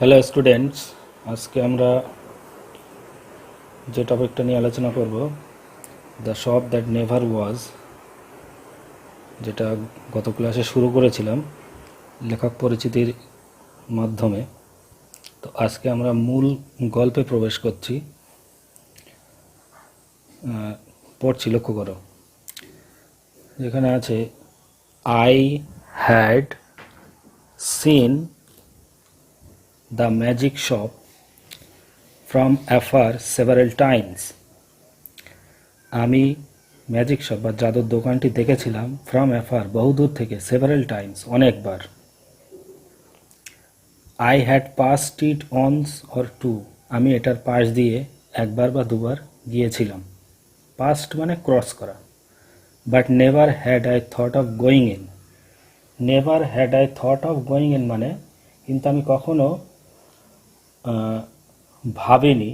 Hello students, আজকে আমরা যে টপিকটা নিয়ে আলোচনা করব, the shop that never was, যেটা গত ক্লাসে শুরু করেছিলাম লেখক পরিচিতির মাধ্যমে। তো আজকে আমরা মূল গল্পে প্রবেশ করছি। পড়ছি, লক্ষ্য করো, যেখানে আছে I had seen the magic shop from afar several times. আমি ম্যাজিক শপ বা জাদুর দোকানটি দেখেছিলাম ফ্রম অ্যাফার, বহুদূর থেকে, সেভারেল টাইমস, অনেকবার। I had passed it once or two, আমি এটার পাশ দিয়ে একবার বা দুবার গিয়েছিলাম। পাস্ট মানে ক্রস করা। But never had I thought of going in, never had I thought of going in মানে কিন্তু আমি কখনো ভাবিনি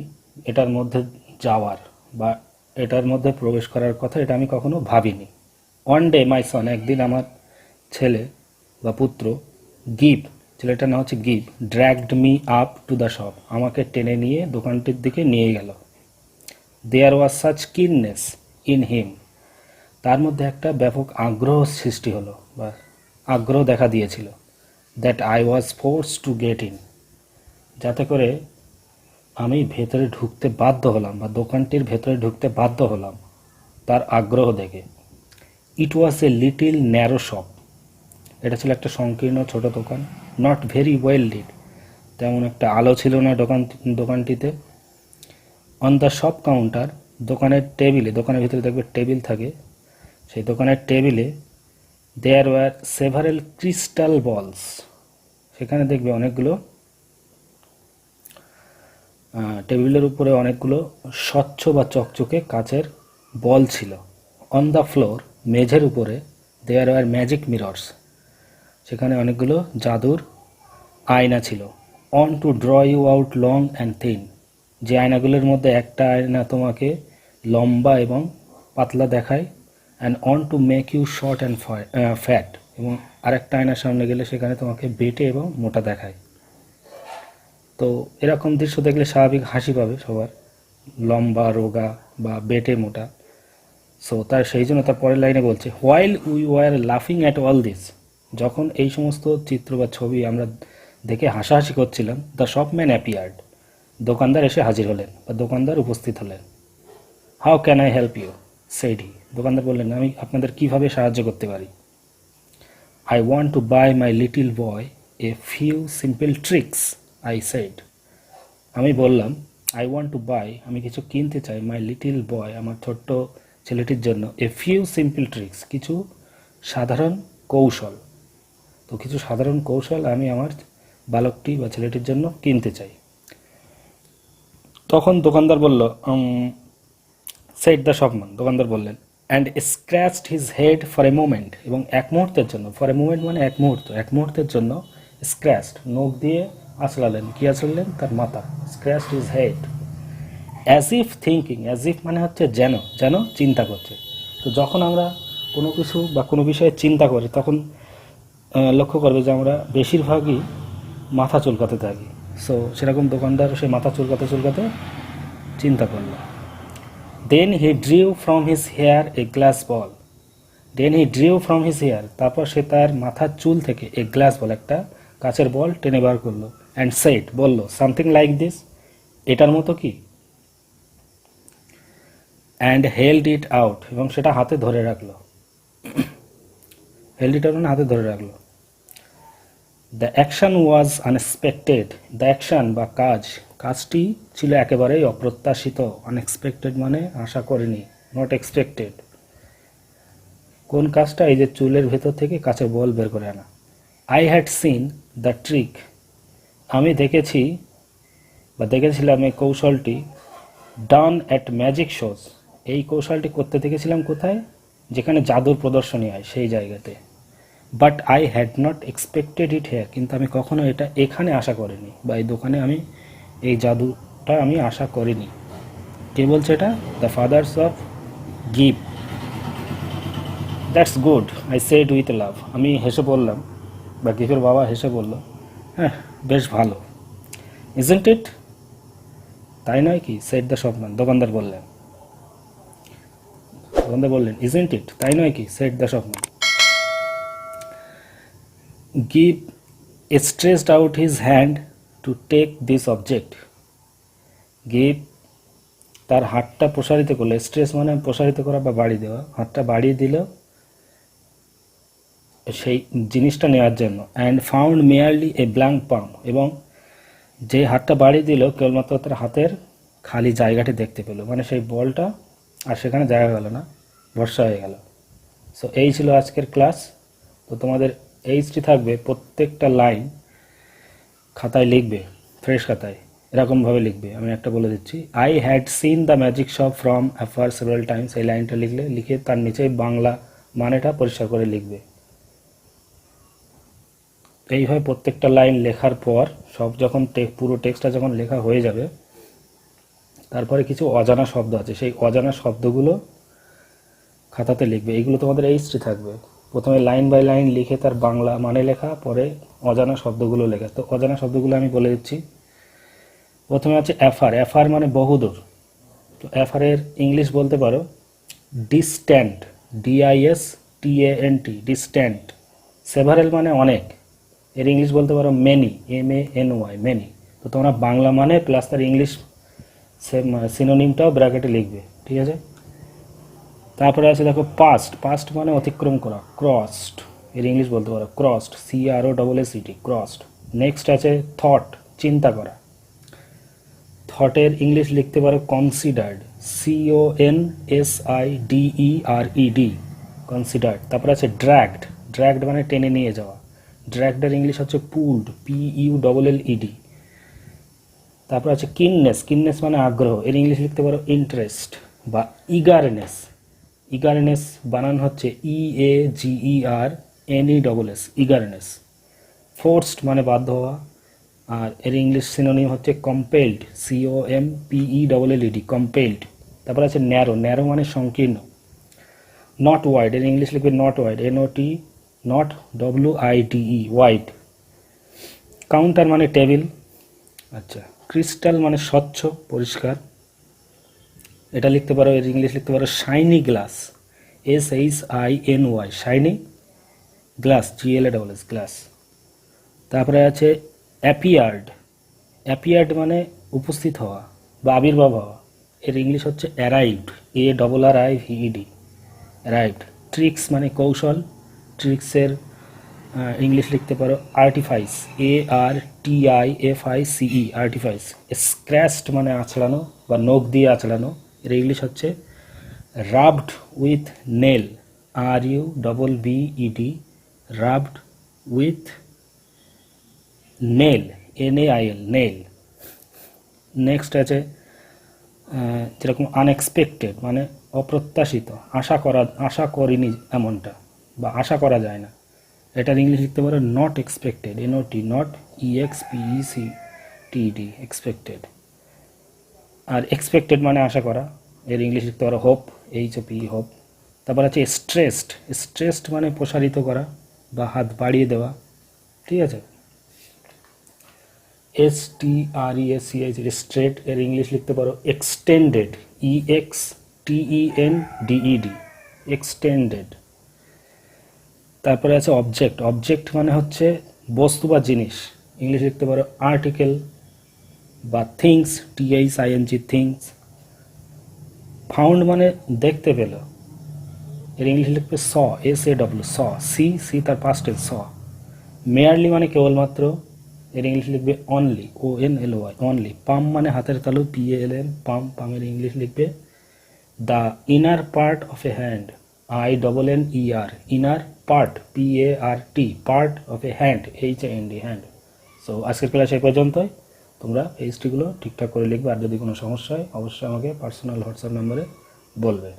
এটার মধ্যে যাওয়ার বা এটার মধ্যে প্রবেশ করার কথা, এটা আমি কখনো ভাবিনি। ওয়ান ডে মাই সন, একদিন আমার ছেলে বা পুত্র, গিভ, ছেলেটার নাম হচ্ছে give, dragged me up to the shop, আমাকে টেনে নিয়ে দোকানটির দিকে নিয়ে গেল। দেয়ার ওয়াজ সাচ কিননেস ইন হিম, তার মধ্যে একটা ব্যাপক আগ্রহ সৃষ্টি হলো বা আগ্রহ দেখা দিয়েছিল। That I was force to get in, যাতে করে আমি ভেতরে ঢুকতে বাধ্য হলাম বা দোকানটির ভেতরে ঢুকতে বাধ্য হলাম তার আগ্রহ দেখে। ইট ওয়াজ এ লিটিল ন্যারো শপ, এটা ছিল একটা সংকীর্ণ ছোট দোকান। নট ভেরি ওয়েল লিড, তেমন একটা আলো ছিল না দোকানটিতে। অন দ্য শপ কাউন্টার, দোকানের টেবিলে, দোকানের ভিতরে দেখবে টেবিল থাকে, সেই দোকানের টেবিলে দেয়ার ওয়ার সেভারেল ক্রিস্টাল বলস, সেখানে দেখবে অনেকগুলো, টেবিলের উপরে অনেকগুলো স্বচ্ছ বা চকচকে কাচের বল ছিল। অন দ্য ফ্লোর, মেঝের উপরে, দেয়ার ওয়ার ম্যাজিক মিরর্স, সেখানে অনেকগুলো জাদুর আয়না ছিল। One to draw you out long and thin, যে আয়নাগুলোর মধ্যে একটা আয়না তোমাকে লম্বা এবং পাতলা দেখায়। And one to make you short and fat, এবং আরেকটা আয়নার সামনে গেলে সেখানে তোমাকে বেটে এবং মোটা দেখায়। তো এরকম দৃশ্য দেখলে স্বাভাবিক হাসি পাবে সবার, লম্বা রোগা বা বেটে মোটা। সো তার সেই জন্য তার পরের লাইনে বলছে, হোয়াইল উই ওয়ার লাফিং অ্যাট অল দিস, যখন এই সমস্ত চিত্র বা ছবি আমরা দেখে হাসাহাসি করছিলাম, দ্য শপম্যান অ্যাপিয়ার্ড, দোকানদার এসে হাজির হলেন বা দোকানদার উপস্থিত হলেন। How can I help you said he, দোকানদার বললেন, আমি আপনাদের কিভাবে সাহায্য করতে পারি। I want to buy my little boy a few simple tricks, I said, আমি বললাম, আই ওয়ান্ট টু বাই, আমি কিছু কিনতে চাই, মাই লিটিল বয়, আমার ছোট্ট ছেলেটির জন্য, এ ফিউ সিম্পল ট্রিক্স, কিছু সাধারণ কৌশল। তো কিছু সাধারণ কৌশল আমি আমার বালকটি বা ছেলেটির জন্য কিনতে চাই। তখন দোকানদার বলল, সেড দ্য শপম্যান, দোকানদার বললেন, and স্ক্র্যাচড his head for a moment, এবং এক মুহূর্তের জন্য, ফর এ মোমেন্ট মানে এক মুহূর্ত, এক মুহূর্তের জন্য স্ক্র্যাচড, নখ দিয়ে আঁচড়ালেন, কি আঁচড়ালেন, তার মাথা, স্ক্র্যাচড his head, as if thinking, as if মানে হচ্ছে যেন, যেন চিন্তা করছে। তো যখন আমরা কোনো কিছু বা কোনো বিষয়ে চিন্তা করি, তখন লক্ষ্য করবে যে আমরা বেশিরভাগই মাথা চুলকাতে থাকি। সো সেরকম দোকানদার সে মাথা চুলকাতে চুলকাতে চিন্তা করলো। Then he drew from his hair a glass ball, then he drew from his hair, তারপর সে তার মাথার চুল থেকে এ গ্লাস বল, একটা কাচের বল টেনে বার করলো। অ্যান্ড সেড, বললো, সামথিং লাইক দিস, এটার মতো কি। অ্যান্ড হেল্ড ইট আউট, এবং সেটা হাতে ধরে রাখলো। হেল্ড ইট আউট মানে হাতে ধরে রাখলো। The action was unexpected, the action বা কাজ, কাজটি ছিল একেবারেই অপ্রত্যাশিত। আনএক্সপেক্টেড মানে আশা করিনি, নট এক্সপেক্টেড। কোন কাজটা, এই যে চুলের ভেতর থেকে কাচের বল বের করে আনা। I had seen the trick, আমি দেখেছি বা দেখেছিলাম এই কৌশলটি, ডান অ্যাট ম্যাজিক শোজ, এই কৌশলটি করতে দেখেছিলাম কোথায়, যেখানে জাদুর প্রদর্শনী হয় সেই জায়গাতে। But I had not expected it here, কিন্তু আমি কখনো এটা এখানে আশা করিনি, বা এই দোকানে আমি এই জাদুটা আমি আশা করিনি। কে বলছে এটা? The father's of give. That's good, I said with love, আমি হেসে বললাম, বা গিফের বাবা হেসে বলল, হ্যাঁ বেশ ভালো। ইজন্ট ইট, তাই নয় কি? সেড দ্য শপম্যান, দোকানদার বললেন ইজন্ট ইট, তাই নয় কি? Said the shopman. Give stretched out his hand to take this object. Give তার হাতটা প্রসারিত করলো, স্ট্রেস মানে প্রসারিত করা বা বাড়িয়ে দেওয়া, হাতটা বাড়িয়ে দিল সেই জিনিসটা নেওয়ার জন্য। And found merely a blank palm, এবং যে হাতটা বাড়িয়ে দিল কেবলমাত্র তার হাতের খালি জায়গাটি দেখতে পেল, মানে সেই বলটা আর সেখানে জায়গা গেল না, ভরসা হয়ে গেল। সো এই ছিল আজকের ক্লাস। তো তোমাদের এইচটি থাকবে, প্রত্যেকটা লাইন খাতায় লিখবে, ফ্রেশ খাতায় এরকমভাবে লিখবে। আমি একটা বলে দিচ্ছি, I had seen the magic shop from afar several Times. এই লাইনটা লিখে তার নিচেই বাংলা মানেটা পরিষ্কার করে লিখবে। এইভাবে প্রত্যেকটা লাইন লেখার পর সব যখন পুরো টেক্সটটা যখন লেখা হয়ে যাবে, তারপরে কিছু অজানা শব্দ আছে, সেই অজানা শব্দগুলো খাতাতে লিখবে। এইগুলো তোমাদের এইচটি থাকবে। প্রথমে লাইন বাই লাইন লিখে তার বাংলা মানে লেখা, পরে অজানা শব্দগুলো লেখা। তো অজানা শব্দগুলো আমি বলে দিচ্ছি। প্রথমে আছে অ্যাফার। অ্যাফার মানে বহুদূর। তো অ্যাফারের ইংলিশ বলতে পারো ডিস্ট্যান্ট, DISTANT, ডিস্ট্যান্ট। সেভারেল মানে অনেক, এর ইংলিশ বলতে পারো মেনি, MANY, মেনি। তো তোমরা বাংলা মানে প্লাস তার ইংলিশ সিনোনিমটাও ব্র্যাকেটে লিখবে, ঠিক আছে? তারপরে আছে দেখো পাস্ট। পাস্ট মানে অতিক্রম করা, ক্রসড, এর ইংলিশ বলতে পারো ক্রসড, CROSSED, ক্রসড। নেক্সট আছে থট, চিন্তা করা। থটের ইংলিশ লিখতে পারো কনসিডার্ড, CONSIDERED, কনসিডার্ড। তারপরে আছে ড্র্যাগড। ড্র্যাগড মানে টেনে নিয়ে যাওয়া। ড্র্যাগডের ইংলিশ হচ্ছে পুলড, PULLED। তারপর আছে কিননেস। কিননেস মানে আগ্রহ, এর ইংলিশ লিখতে পারো ইন্টারেস্ট বা ইগারনেস। ইগারনেস বানান হচ্ছে EAGERNESS, ইগারনেস। ফোর্সড মানে বাধ্য হওয়া, আর এর ইংলিশ সিনোনিম হচ্ছে কম্পেলড, COMPELLED, কম্পেলড। তারপর আছে ন্যারো। ন্যারো মানে সংকীর্ণ। নট ওয়াইড, এর ইংলিশ লিখবে not wide, NOT, not WIDE, wide. Counter মানে টেবিল। আচ্ছা, ক্রিস্টাল মানে স্বচ্ছ, পরিষ্কার, এটা লিখতে পারো। এর ইংলিশ লিখতে পারো shiny glass, SHINY, shiny glass, GLASS, glass. তারপরে আছে অ্যাপিয়ার্ড। অ্যাপিয়ার্ড মানে উপস্থিত হওয়া বা আবির্ভাব হওয়া, এর ইংলিশ হচ্ছে অ্যারাইভড, ARRIVED, অ্যারাইভড। ট্রিক্স মানে কৌশল। ট্রিক্সের ইংলিশ লিখতে পারো আর্টিফাইস, ARTIFICE, আর্টিফাইস। স্ক্র্যাচড মানে আঁচড়ানো বা নখ দিয়ে আঁচড়ানো, এর ইংলিশ হচ্ছে rubbed with nail, RUBBED, rubbed with nail, NAIL, nail. Next আছে যেরকম আনএক্সপেক্টেড মানে অপ্রত্যাশিত, আশা করিনি এমনটা বা আশা করা যায় না, এটার ইংলিশ লিখতে পারো not expected, NOT, not EXPECTED, expected. আর এক্সপেক্টেড মানে আশা করা, এর ইংলিশ লিখতে পারো হোপ, HOP, হোপ। তারপর আছে স্ট্রেসড। স্ট্রেসড মানে প্রসারিত করা বা হাত বাড়িয়ে দেওয়া, ঠিক আছে? STRESCH, স্ট্রেট, এর ইংলিশ লিখতে পারো এক্সটেন্ডেড, EXTENDED, এক্সটেন্ডেড। তারপরে আছে অবজেক্ট। অবজেক্ট মানে হচ্ছে বস্তু বা জিনিস, ইংলিশ লিখতে পারো আর্টিকেল বা থিংস, THING, থিংস। ফাউন্ড মানে দেখতে পেল, এর ইংলিশ লিখবে স, SAW, স, সি তার পাস্ট টেন্স, স। মেয়ারলি মানে কেবলমাত্র, এর ইংলিশ লিখবে অনলি, ONLY, অনলি। পাম মানে হাতের তালু, PALM, পাম। পামের ইংলিশ লিখবে the inner part of a hand, INNER, inner part, PART, part of a hand, HAND, hand. So আজকের ক্লাস এই পর্যন্তই। তোমরা এইচটিগুলো ঠিকঠাক করে লিখবে, আর যদি কোনো সমস্যা হয় অবশ্যই আমাকে পার্সোনাল হোয়াটসঅ্যাপ নম্বরে বলবে।